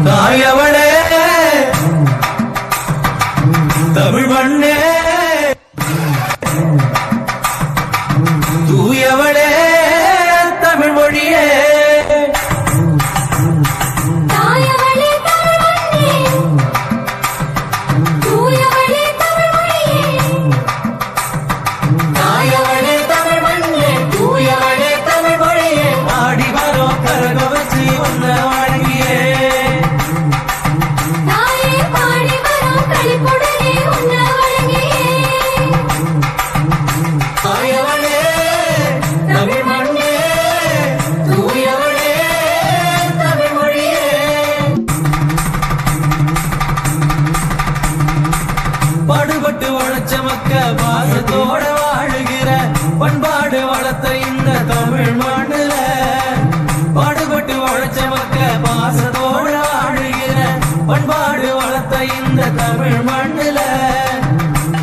தாயவளே தமிழ் மண்ணே தூயவளே தமிழ் மொழியே பாடுபட்டு உழைச்ச மக்க பாசத்தோட வாழுகிற பண்பாடு வளர்த்த இந்த தமிழ் மண்ணுல பாடுபட்டு உழைச்ச மக்க பாசத்தோட வாழுகிற பண்பாடு வளர்த்த இந்த தமிழ் மண்ணுல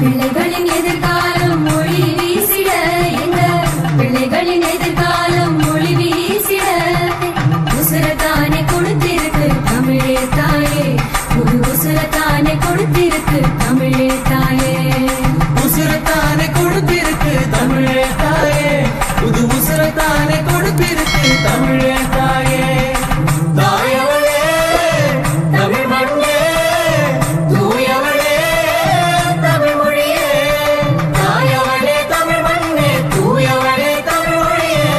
பிள்ளைகளின் எதிர்காலம் மொழி வீசிட எங்க பிள்ளைகளின் எதிர்காலம் மொழி வீசிட உசுரத்தானே கொடுத்திருக்கு தமிழே தாயே புது உசுரத்தானே கொடுத்திருக்கு தமிழே தாயே உசுரத்தானே கொடுத்திருக்கு தமிழே தாயே புது உசுரத்தானே கொடுத்திருக்கு தமிழே தாயே தாயவளே தமிழ் மண்ணே தூயவளே தமிழ் மொழியே தாயவளே தமிழ் மண்ணே தூயவளே தமிழ் மொழியே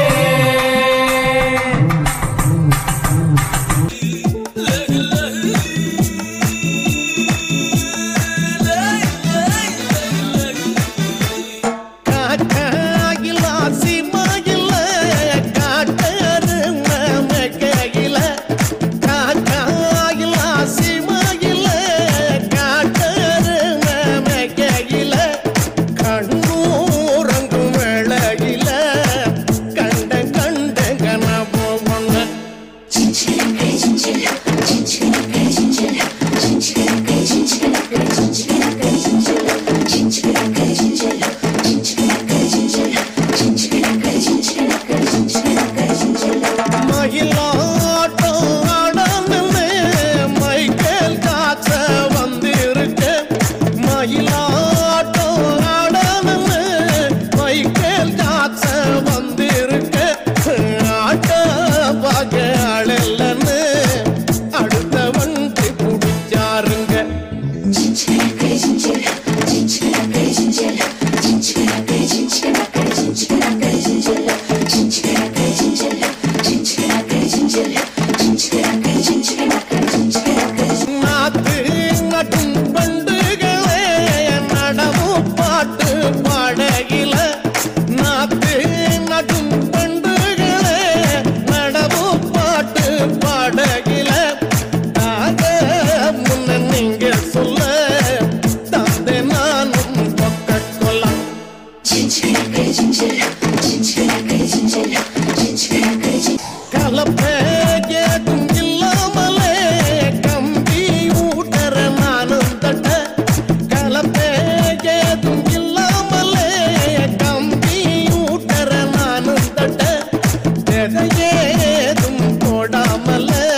ஏதும் போடாமலே